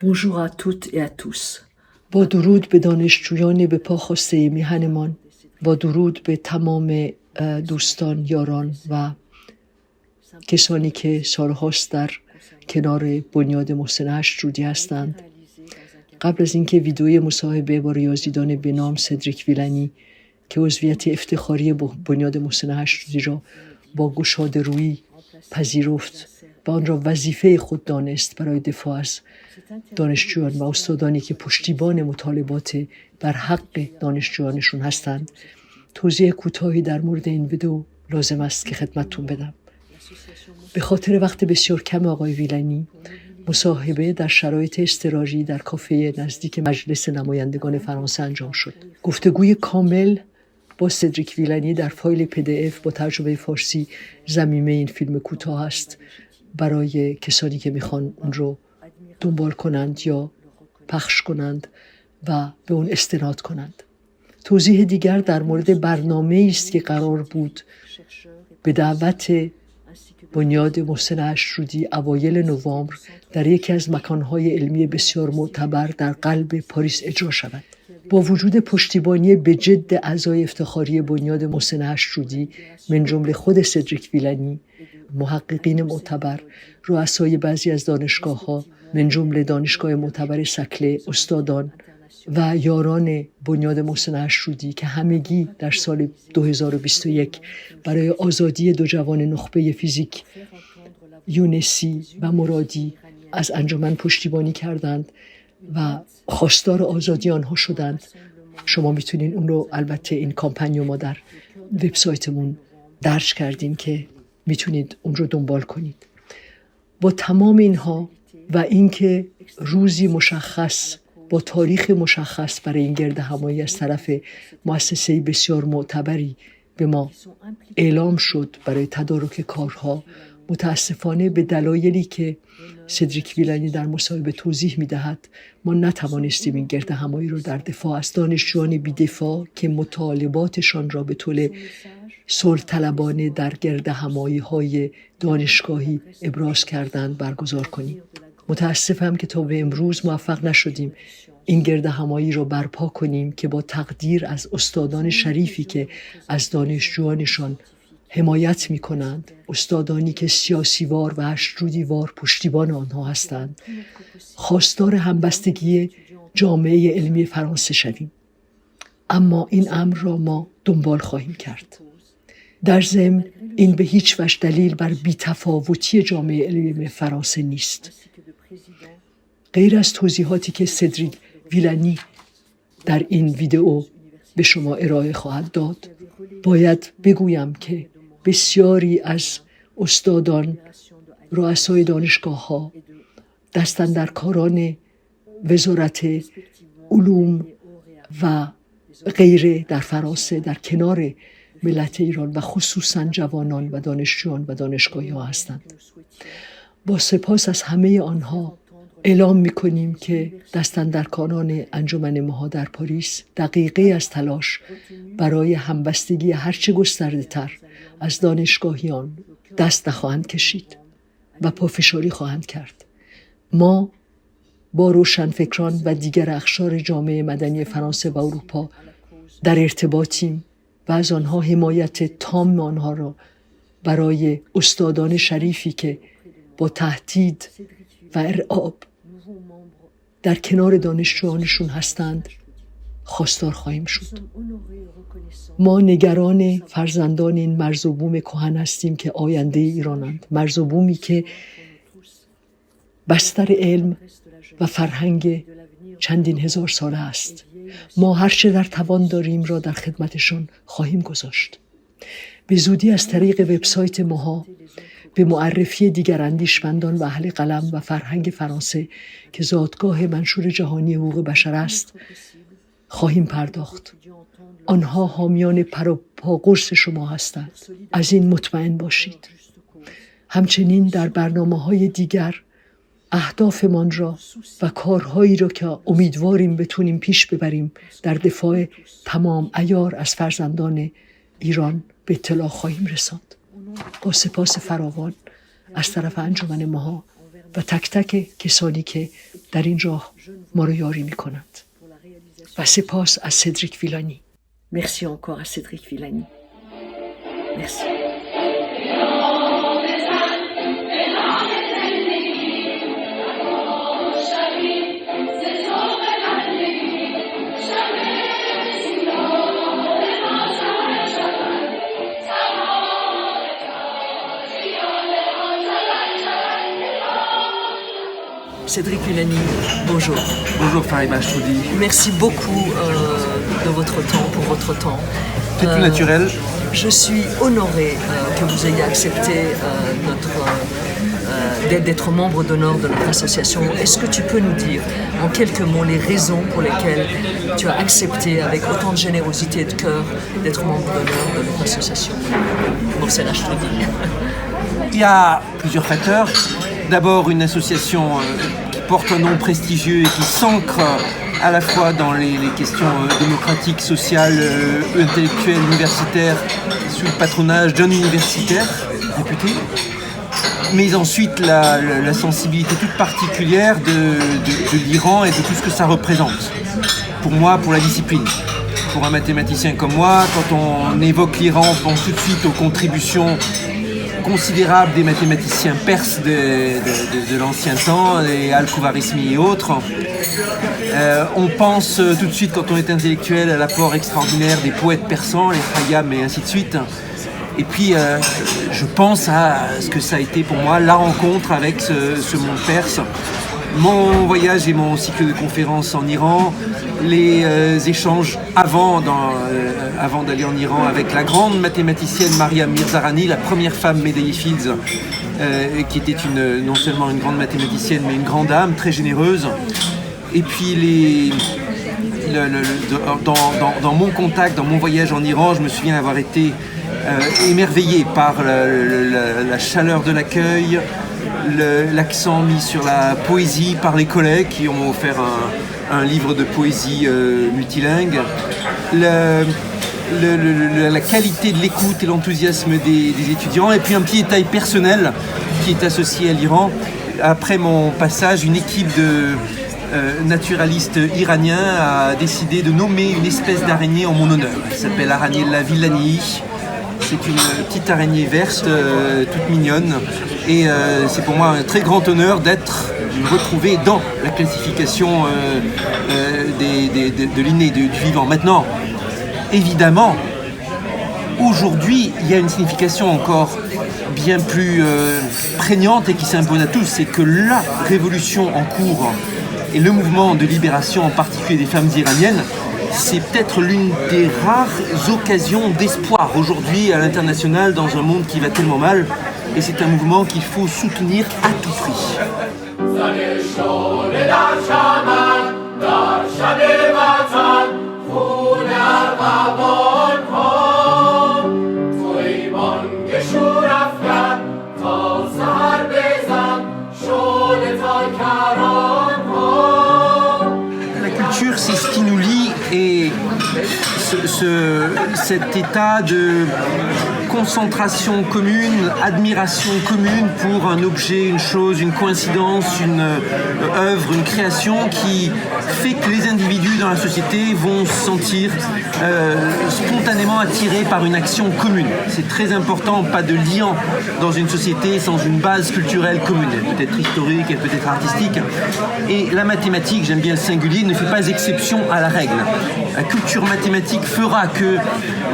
Bonjour à toutes et à tous. با درود به دانشجویان به پا خاسته میهنمان، با درود به تمام دوستان، یاران و کسانی که سالهاست در کنار بنیاد محسن اشجودی هستند. قبل از اینکه ویدیوی مصاحبه با ریاضیدان به نام سدریک ویلنی که عضویت افتخاری بنیاد محسن اشجودی را با گشاده رویی پذیرفت و آن را وظیفه خود دانست برای دفاع از دانشجویان و استادانی که پشتیبان مطالبات بر حق دانشجویانشون هستند، توضیح کوتاهی در مورد این ویدیو لازم است که خدمتتون بدم. به خاطر وقت بسیار کم آقای ویلنی، مصاحبه در شرایط اضطراری در کافه نزدیک مجلس نمایندگان فرانسه انجام شد. گفتگوی کامل با سدریک ویلنی در فایل PDF با ترجمه فارسی ضمیمه این فیلم کوتاه است برای کسانی که میخوان اون رو دنبال کنند یا پخش کنند و به اون استناد کنند. توضیح دیگر در مورد برنامه‌ای است که قرار بود به دعوت بنیاد محسن اشجودی اوایل نوامبر در یکی از مکانهای علمی بسیار معتبر در قلب پاریس اجرا شود. با وجود پشتیبانی به جد اعضای افتخاری بنیاد محسن اشجودی من جمله خود سدریک ویلنی، محققین معتبر، رؤسای بعضی از دانشگاه‌ها من جمله دانشگاه معتبر سکله، استادان و یاران بنیاد محسن اشجودی که همگی در سال 2021 برای آزادی دو جوان نخبه فیزیک یونسی و مرادی از انجمن پشتیبانی کردند و خواستار آزادی آنها شدند. شما میتونین اون رو، البته این کامپانیو ما در وبسایتمون درج کردیم که میتونید اون رو دنبال کنید. با تمام اینها و اینکه روزی مشخص با تاریخ مشخص برای این گرد همایی از طرف مؤسسه بسیار معتبری به ما اعلام شد برای تدارک کارها، متاسفانه به دلایلی که سدریک ویلنی در مصاحبه توضیح می‌دهد ما نتوانستیم این گرد همایی رو در دفاع از دانشجویان بی‌دفاع که مطالباتشان را به طول صلح طلبانه در گرد همایی‌های دانشگاهی ابراز کردند برگزار کنیم. متاسفم که تا به امروز موفق نشدیم این گرد همایی را برپا کنیم که با تقدیر از استادان شریفی که از دانشجویانشان حمایت می کنند، استادانی که سیاسیوار و اشجودیوار پشتیبان آنها هستند، خواستار همبستگی جامعه علمی فرانسه شویم. اما این امر را ما دنبال خواهیم کرد. در ضمن این به هیچ وجه دلیل بر بی‌تفاوتی جامعه علمی فرانسه نیست. غیر از توضیحاتی که سدریک ویلنی در این ویدئو به شما ارائه خواهد داد، باید بگویم که بسیاری از استادان، رؤسای دانشگاه‌ها، دستاندرکاران وزارت علوم و غیره در فرانسه در کنار ملت ایران و خصوصاً جوانان و دانشجویان و دانشگاهی‌ها هستند. با سپاس از همه آنها اعلام می‌کنیم که دستاندرکاران انجمن ماها در پاریس دقیقه از تلاش برای همبستگی هرچه گسترده‌تر از دانشگاهیان دست نخواهند کشید و پافشاری خواهند کرد. ما با روشنفکران و دیگر اقشار جامعه مدنی فرانسه و اروپا در ارتباطیم و از آنها حمایت تام آنها را برای استادان شریفی که با تهدید و ارعاب در کنار دانشجویانشون هستند خواستار خواهیم شد. ما نگران فرزندان این مرز و بوم کهن هستیم که آینده ایرانند، مرز و بومی که بستر علم و فرهنگ چندین هزار ساله است. ما هرچه در توان داریم را در خدمتشان خواهیم گذاشت. به زودی از طریق وبسایت ماها به معرفی دیگر اندیشمندان و اهل قلم و فرهنگ فرانسه که زادگاه منشور جهانی حقوق بشر است خواهیم پرداخت. آنها حامیان پاقرص شما هستند. از این مطمئن باشید. همچنین در برنامه‌های دیگر اهدافمان را و کارهایی را که امیدواریم بتونیم پیش ببریم در دفاع تمام عیار از فرزندان ایران به اطلاع خواهیم رساند. با سپاس فراوان از طرف انجمن ماها و تک تک کسانی که در این راه ما رو یاری میکنند. و سپاس از سدریک ویلانی. Merci encore à Cédric Villani. Merci. Cédric Villani, bonjour. Bonjour Farima Choudi. Merci beaucoup de votre temps, pour votre temps. C'est tout naturel. Je suis honorée que vous ayez accepté d'être membre d'honneur de notre association. Est-ce que tu peux nous dire en quelques mots les raisons pour lesquelles tu as accepté avec autant de générosité et de cœur d'être membre d'honneur de notre association Mohsen Ashtoudi? Il y a plusieurs facteurs. D'abord une association qui porte un nom prestigieux et qui s'ancre à la fois dans les questions démocratiques, sociales, intellectuelles, universitaires, sous le patronage d'un universitaire réputé. Mais ensuite la sensibilité toute particulière de l'Iran et de tout ce que ça représente. Pour moi, pour la discipline. Pour un mathématicien comme moi, quand on évoque l'Iran, on pense tout de suite aux contributions considérable des mathématiciens perses de l'ancien temps, les Al-Khwarizmi et autres. On pense tout de suite, quand on est intellectuel, à l'apport extraordinaire des poètes persans, les Khayyam et ainsi de suite. Et puis, je pense à ce que ça a été pour moi la rencontre avec ce monde perse. Mon voyage et mon cycle de conférences en Iran, les échanges avant d'aller en Iran avec la grande mathématicienne Maryam Mirzaerani, la première femme médaillée Fields, qui était non seulement une grande mathématicienne, mais une grande âme, très généreuse. Et puis dans mon contact, dans mon voyage en Iran, je me souviens avoir été émerveillé par la chaleur de l'accueil, l'accent mis sur la poésie par les collègues qui ont offert un livre de poésie multilingue, la qualité de l'écoute et l'enthousiasme des étudiants, et puis un petit détail personnel qui est associé à l'Iran. Après mon passage, une équipe de naturalistes iraniens a décidé de nommer une espèce d'araignée en mon honneur. Elle s'appelle Aragnella villanii. C'est une petite araignée verte, toute mignonne, et c'est pour moi un très grand honneur d'être retrouvé dans la classification de l'inné, du vivant. Maintenant, évidemment, aujourd'hui, il y a une signification encore bien plus prégnante et qui s'impose à tous, c'est que la révolution en cours et le mouvement de libération, en particulier des femmes iraniennes, c'est peut-être l'une des rares occasions d'espoir aujourd'hui à l'international dans un monde qui va tellement mal, et c'est un mouvement qu'il faut soutenir à tout prix. La culture, c'est ce qui nous lie, et cet état de concentration commune, admiration commune pour un objet, une chose, une coïncidence, une œuvre, une création qui fait que les individus dans la société vont se sentir spontanément attirés par une action commune. C'est très important, pas de lien dans une société sans une base culturelle commune. Elle peut être historique, elle peut être artistique. Et la mathématique, j'aime bien le singulier, ne fait pas exception à la règle. La culture mathématique fera que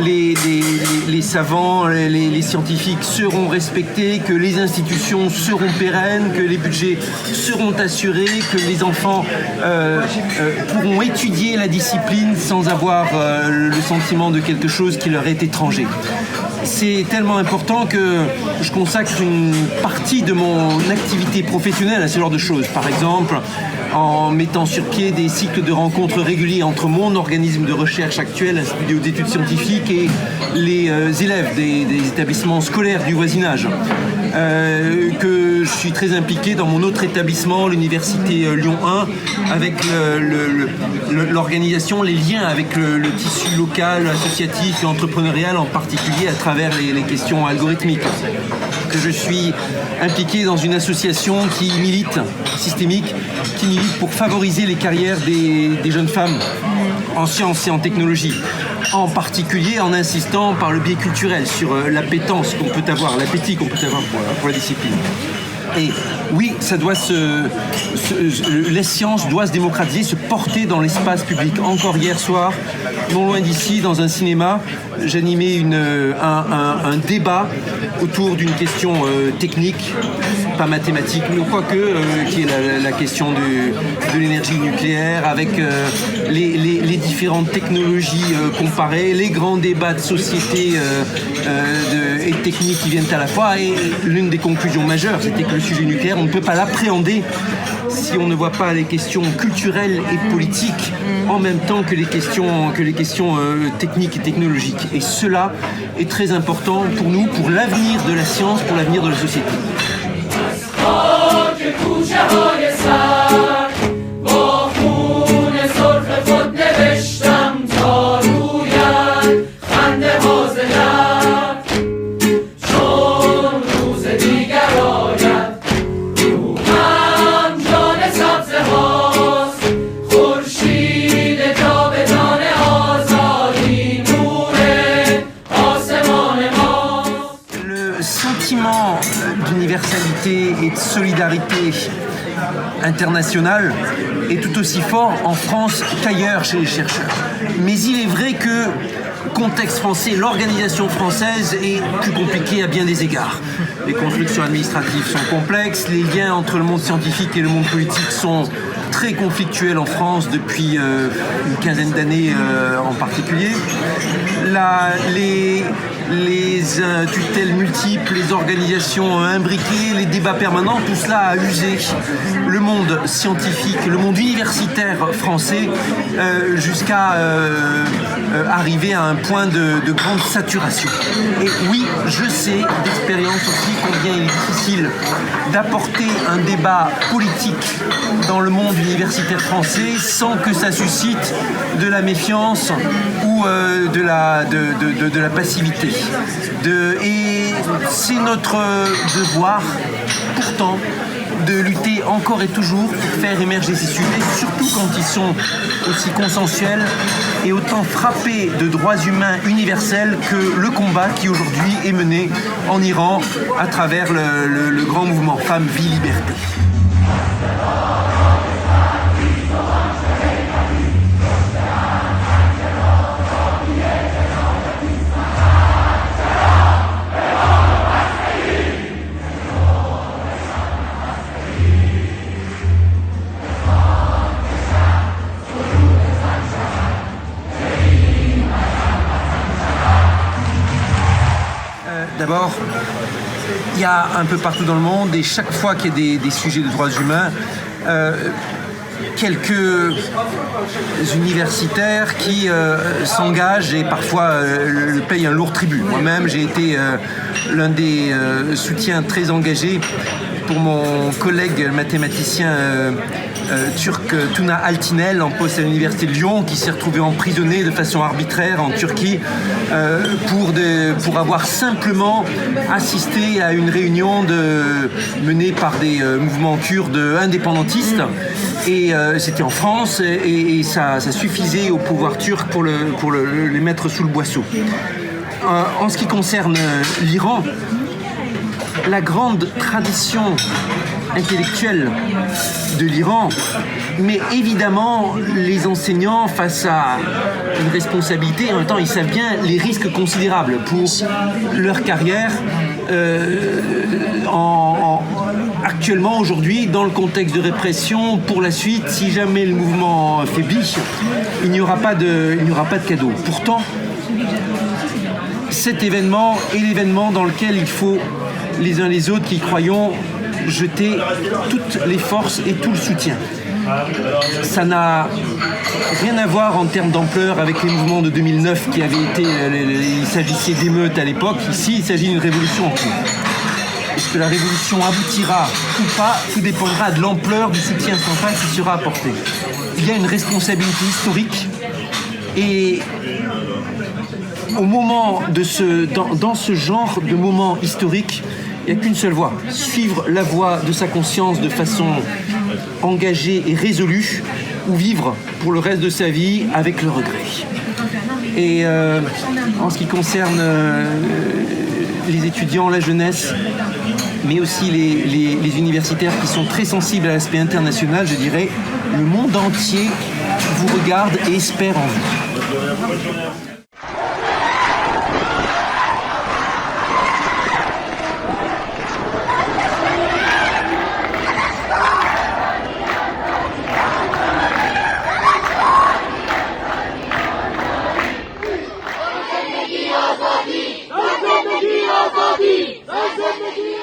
les savants, les scientifiques seront respectés, que les institutions seront pérennes, que les budgets seront assurés, que les enfants pourront étudier la discipline sans avoir le sentiment de quelque chose qui leur est étranger. C'est tellement important que je consacre une partie de mon activité professionnelle à ce genre de choses. Par exemple, en mettant sur pied des cycles de rencontres réguliers entre mon organisme de recherche actuel, l'Institut d'études scientifiques, et les élèves des établissements scolaires du voisinage. Que je suis très impliqué dans mon autre établissement, l'Université Lyon 1, avec l'organisation, les liens avec le tissu local, associatif et entrepreneurial, en particulier à travers les questions algorithmiques. que je suis impliqué dans une association qui milite, systémique, qui milite pour favoriser les carrières des jeunes femmes en sciences et en technologie. En particulier en insistant par le biais culturel sur l'appétence qu'on peut avoir, l'appétit qu'on peut avoir pour la discipline. Et oui, ça doit les sciences doivent se démocratiser, se porter dans l'espace public. Encore hier soir, non loin d'ici, dans un cinéma, j'animais un débat autour d'une question technique, pas mathématique, mais quoique, qui est la question de l'énergie nucléaire, avec les différentes technologies comparées, les grands débats de société et techniques qui viennent à la fois. Et l'une des conclusions majeures, c'était que le sujet nucléaire, on ne peut pas l'appréhender si on ne voit pas les questions culturelles et politiques en même temps que les questions techniques et technologiques. Et cela est très important pour nous, pour l'avenir de la science, pour l'avenir de la société. D'universalité et de solidarité internationale est tout aussi fort en France qu'ailleurs chez les chercheurs. Mais il est vrai que le contexte français, l'organisation française est plus compliquée à bien des égards. Les constructions administratives sont complexes, les liens entre le monde scientifique et le monde politique sont très conflictuels en France depuis une quinzaine d'années en particulier. Les tutelles multiples, les organisations imbriquées, les débats permanents, tout cela a usé le monde scientifique, le monde universitaire français jusqu'à arriver à un point de grande saturation. Et oui, je sais d'expérience aussi combien il est difficile d'apporter un débat politique dans le monde universitaire français sans que ça suscite de la méfiance ou de la passivité. Et c'est notre devoir, pourtant, de lutter encore et toujours pour faire émerger ces sujets, surtout quand ils sont aussi consensuels et autant frappés de droits humains universels que le combat qui aujourd'hui est mené en Iran à travers le grand mouvement Femmes, Vie, Liberté. D'abord, il y a un peu partout dans le monde, et chaque fois qu'il y a des sujets de droits humains, quelques universitaires qui s'engagent et parfois payent un lourd tribut. Moi-même, j'ai été l'un des soutiens très engagés pour mon collègue mathématicien turc Tuna Altinel, en poste à l'université de Lyon, qui s'est retrouvé emprisonné de façon arbitraire en Turquie pour avoir simplement assisté à une réunion menée par des mouvements kurdes indépendantistes. Et c'était en France, et ça suffisait au pouvoir turc pour les mettre sous le boisseau. En ce qui concerne l'Iran, la grande tradition intellectuelle de l'Iran, mais évidemment les enseignants face à une responsabilité, en même temps ils savent bien les risques considérables pour leur carrière actuellement, aujourd'hui, dans le contexte de répression. Pour la suite, si jamais le mouvement faiblit, il n'y aura pas de cadeau. Pourtant, cet événement est l'événement dans lequel il faut, les uns les autres qui y croyons, jeter toutes les forces et tout le soutien. Ça n'a rien à voir en termes d'ampleur avec les mouvements de 2009 qui avaient été... il s'agissait d'émeutes à l'époque. Ici, il s'agit d'une révolution en cours. Est-ce que la révolution aboutira ou pas? Tout dépendra de l'ampleur du soutien central qui sera apporté. Il y a une responsabilité historique, et au moment dans ce genre de moment historique, Il n'y a qu'une seule voie, suivre la voie de sa conscience de façon engagée et résolue, ou vivre pour le reste de sa vie avec le regret. Et en ce qui concerne les étudiants, la jeunesse, mais aussi les universitaires qui sont très sensibles à l'aspect international, je dirais, le monde entier vous regarde et espère en vous.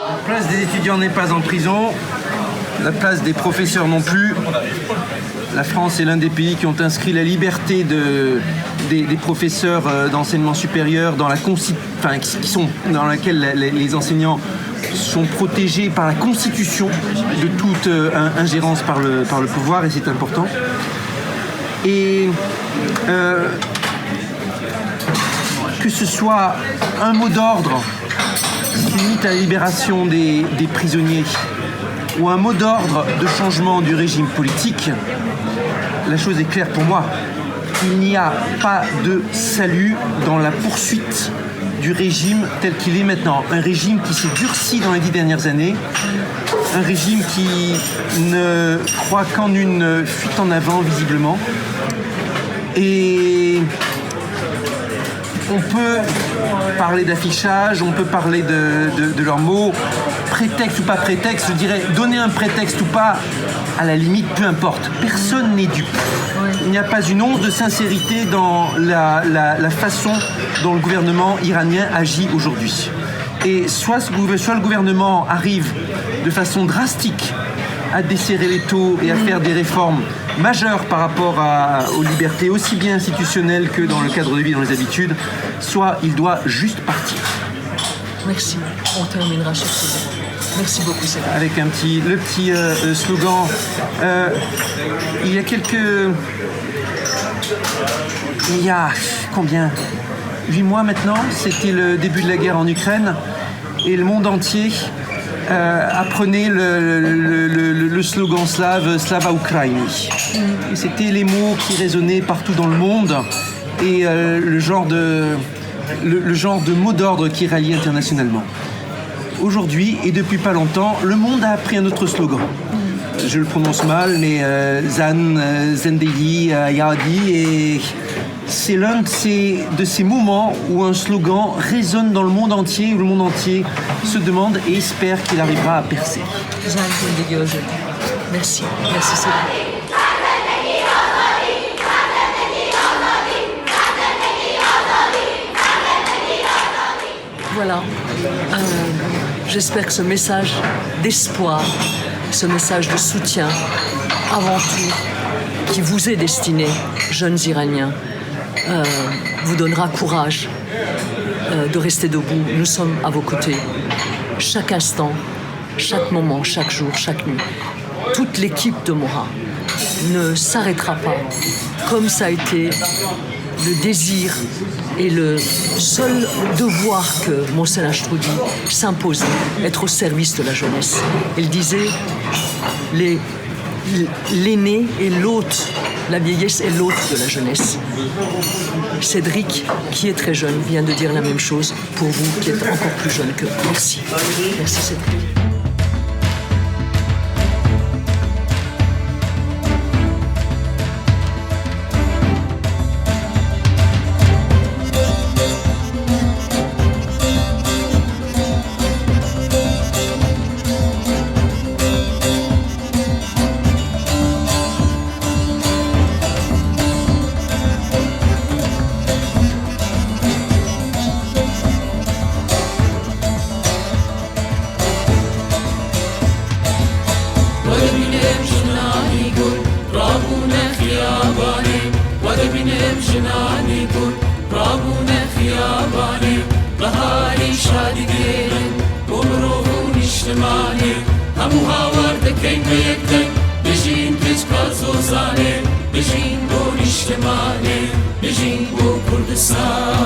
La place des étudiants n'est pas en prison, la place des professeurs non plus. La France est l'un des pays qui ont inscrit la liberté des professeurs d'enseignement supérieur dans dans laquelle les enseignants sont protégés par la Constitution de toute ingérence par le pouvoir, et c'est important. Et que ce soit un mot d'ordre qui limite à la libération des prisonniers ou un mot d'ordre de changement du régime politique, la chose est claire pour moi. Il n'y a pas de salut dans la poursuite du régime tel qu'il est maintenant. Un régime qui s'est durci dans les 10 dernières années, un régime qui ne croit qu'en une fuite en avant, visiblement. Et on peut parler d'affichage, on peut parler de leurs mots, prétexte ou pas prétexte, je dirais, donner un prétexte ou pas, à la limite, peu importe. Personne n'est dupe. Il n'y a pas une once de sincérité dans la façon dont le gouvernement iranien agit aujourd'hui. Et soit le gouvernement arrive de façon drastique à desserrer les taux et à faire des réformes majeures par rapport aux libertés aussi bien institutionnelles que dans le cadre de vie, dans les habitudes, soit il doit juste partir. Merci. On terminera sur ce mot. Merci beaucoup, Cédric. Avec le petit slogan. Il y a combien 8 mois maintenant, c'était le début de la guerre en Ukraine et le monde entier apprenait le slogan slave, Slava Ukraini. Et c'était les mots qui résonnaient partout dans le monde et le genre de mot d'ordre qui rallie internationalement. Aujourd'hui, et depuis pas longtemps, le monde a appris un autre slogan. Je le prononce mal, mais Zendeyi, Yadi, et c'est l'un de ces moments où un slogan résonne dans le monde entier, où le monde entier se demande et espère qu'il arrivera à percer. Merci, merci Cédric. Voilà, j'espère que ce message d'espoir, ce message de soutien, avant tout, qui vous est destiné, jeunes Iraniens, vous donnera courage de rester debout. Nous sommes à vos côtés, chaque instant, chaque moment, chaque jour, chaque nuit. Toute l'équipe de Mora ne s'arrêtera pas, comme ça a été le désir et le seul devoir que Mohsen Ashtroudi s'imposait, être au service de la jeunesse. Il disait, l'aîné est l'hôte, la vieillesse est l'hôte de la jeunesse. Cédric, qui est très jeune, vient de dire la même chose pour vous, qui êtes encore plus jeune que vous. Merci. Merci Cédric. بجین بو اجتماعی بجین بو کردستان